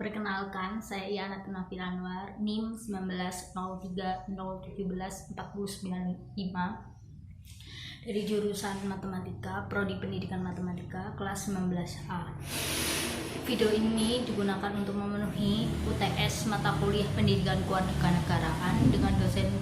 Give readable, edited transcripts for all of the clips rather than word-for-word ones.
Perkenalkan, saya Iana Tunafil Anwar, NIM 1903017495 dari jurusan Matematika, Prodi Pendidikan Matematika, kelas 19A. Video ini digunakan untuk memenuhi UTS mata kuliah Pendidikan Kewarganegaraan dengan dosen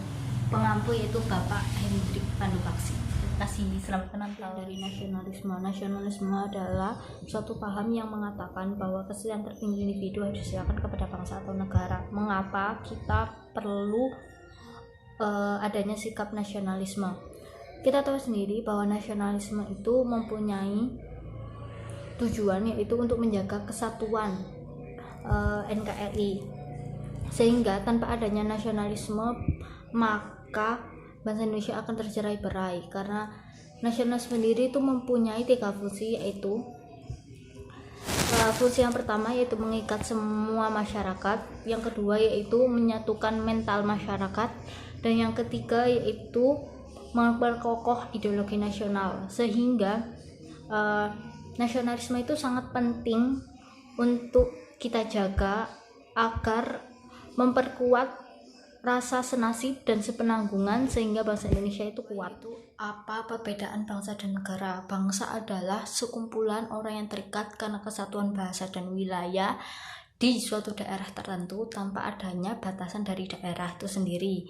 pengampu yaitu Bapak Hendrik Pandupaksi. Selamat penonton. Dari nasionalisme adalah suatu paham yang mengatakan bahwa kesetiaan tertinggi individu harus disilakan kepada bangsa atau negara. Mengapa kita perlu adanya sikap nasionalisme? Kita tahu sendiri bahwa nasionalisme itu mempunyai tujuan, yaitu untuk menjaga kesatuan NKRI, sehingga tanpa adanya nasionalisme maka bangsa Indonesia akan tercerai-berai, karena nasionalisme sendiri itu mempunyai 3 fungsi, yaitu fungsi yang pertama yaitu mengikat semua masyarakat, yang kedua yaitu menyatukan mental masyarakat, dan yang ketiga yaitu memperkokoh ideologi nasional. Sehingga nasionalisme itu sangat penting untuk kita jaga agar memperkuat rasa senasib dan sepenanggungan sehingga bangsa Indonesia itu kuat. Apa perbedaan bangsa dan negara? Bangsa adalah sekumpulan orang yang terikat karena kesatuan bahasa dan wilayah di suatu daerah tertentu tanpa adanya batasan dari daerah itu sendiri.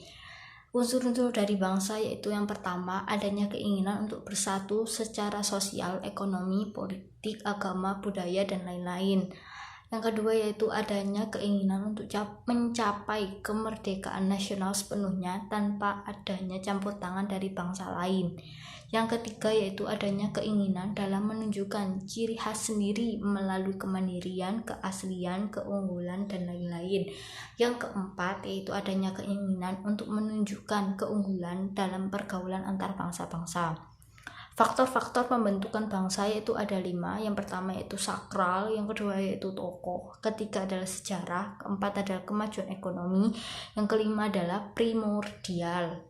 Unsur-unsur dari bangsa yaitu yang pertama, adanya keinginan untuk bersatu secara sosial, ekonomi, politik, agama, budaya, dan lain-lain. Yang kedua yaitu adanya keinginan untuk mencapai kemerdekaan nasional sepenuhnya tanpa adanya campur tangan dari bangsa lain. Yang ketiga yaitu adanya keinginan dalam menunjukkan ciri khas sendiri melalui kemandirian, keaslian, keunggulan, dan lain-lain. Yang keempat yaitu adanya keinginan untuk menunjukkan keunggulan dalam pergaulan antar bangsa-bangsa. Faktor-faktor pembentukan bangsa yaitu ada 5. Yang pertama yaitu sakral, yang kedua yaitu tokoh, ketiga adalah sejarah, keempat adalah kemajuan ekonomi, yang kelima adalah primordial.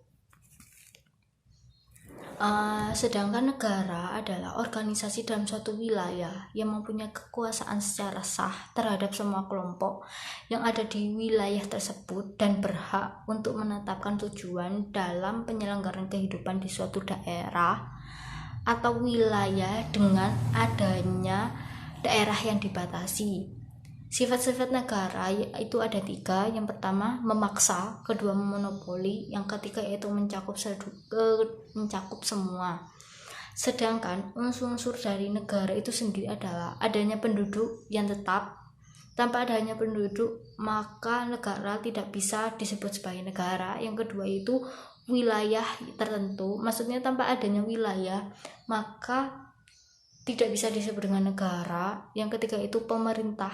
Sedangkan negara adalah organisasi dalam suatu wilayah yang mempunyai kekuasaan secara sah terhadap semua kelompok yang ada di wilayah tersebut dan berhak untuk menetapkan tujuan dalam penyelenggaraan kehidupan di suatu daerah atau wilayah dengan adanya daerah yang dibatasi. Sifat-sifat negara itu ada 3. Yang pertama memaksa, kedua memonopoli, yang ketiga yaitu mencakup semua. Sedangkan unsur-unsur dari negara itu sendiri adalah adanya penduduk yang tetap. Tanpa adanya penduduk maka negara tidak bisa disebut sebagai negara. Yang kedua itu wilayah tertentu, maksudnya tanpa adanya wilayah maka tidak bisa disebut dengan negara. Yang ketiga itu pemerintah.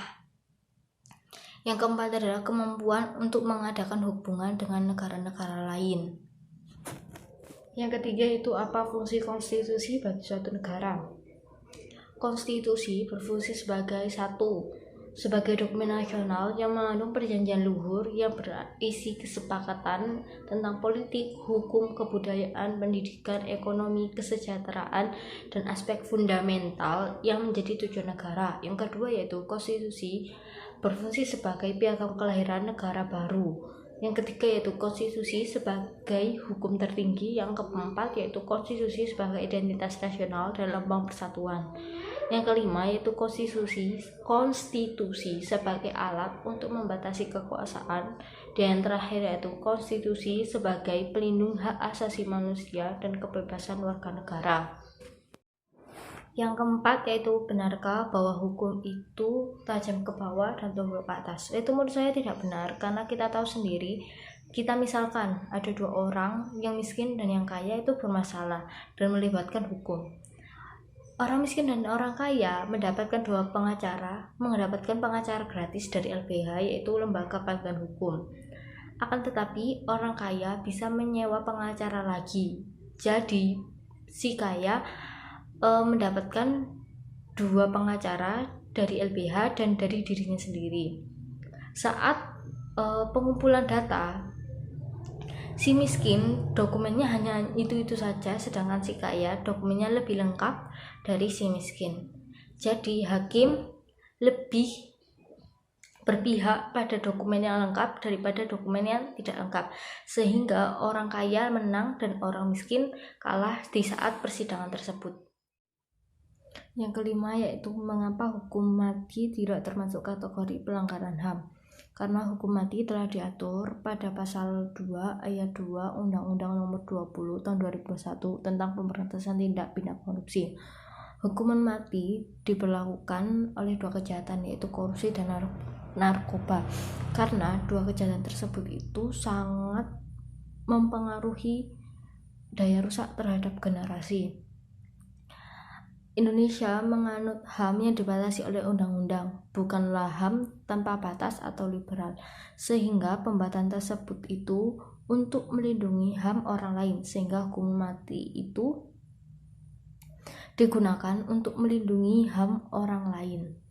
Yang keempat adalah kemampuan untuk mengadakan hubungan dengan negara-negara lain. Yang ketiga itu apa fungsi konstitusi bagi suatu negara? Konstitusi berfungsi sebagai dokumen nasional yang mengandung perjanjian luhur yang berisi kesepakatan tentang politik, hukum, kebudayaan, pendidikan, ekonomi, kesejahteraan, dan aspek fundamental yang menjadi tujuan negara. Yang kedua yaitu konstitusi berfungsi sebagai piagam kelahiran negara baru. Yang ketiga yaitu konstitusi sebagai hukum tertinggi. Yang keempat yaitu konstitusi sebagai identitas nasional dan lambang persatuan. Yang kelima yaitu konstitusi sebagai alat untuk membatasi kekuasaan. Dan yang terakhir yaitu konstitusi sebagai pelindung hak asasi manusia dan kebebasan warga negara. Yang keempat yaitu benarkah bahwa hukum itu tajam ke bawah dan tumpul ke atas? Itu menurut saya tidak benar, karena kita tahu sendiri, kita misalkan ada 2 orang yang miskin dan yang kaya itu bermasalah dan melibatkan hukum. Orang miskin dan orang kaya mendapatkan mendapatkan pengacara gratis dari LBH, yaitu Lembaga Bantuan Hukum. Akan tetapi orang kaya bisa menyewa pengacara lagi. Jadi si kaya mendapatkan 2 pengacara dari LBH dan dari dirinya sendiri. Saat pengumpulan data, si miskin dokumennya hanya itu saja, sedangkan si kaya dokumennya lebih lengkap dari si miskin. Jadi hakim lebih berpihak pada dokumen yang lengkap daripada dokumen yang tidak lengkap, sehingga orang kaya menang dan orang miskin kalah di saat persidangan tersebut. Yang kelima yaitu mengapa hukum mati tidak termasuk kategori pelanggaran HAM. Karena hukum mati telah diatur pada pasal 2 ayat 2 Undang-Undang Nomor 20 Tahun 2001 tentang Pemberantasan Tindak Pidana Korupsi. Hukuman mati diberlakukan oleh dua kejahatan, yaitu korupsi dan narkoba, karena dua kejahatan tersebut itu sangat mempengaruhi daya rusak terhadap generasi. Indonesia menganut HAM yang dibatasi oleh undang-undang, bukanlah HAM tanpa batas atau liberal, sehingga pembatasan tersebut itu untuk melindungi HAM orang lain, sehingga hukum mati itu digunakan untuk melindungi HAM orang lain.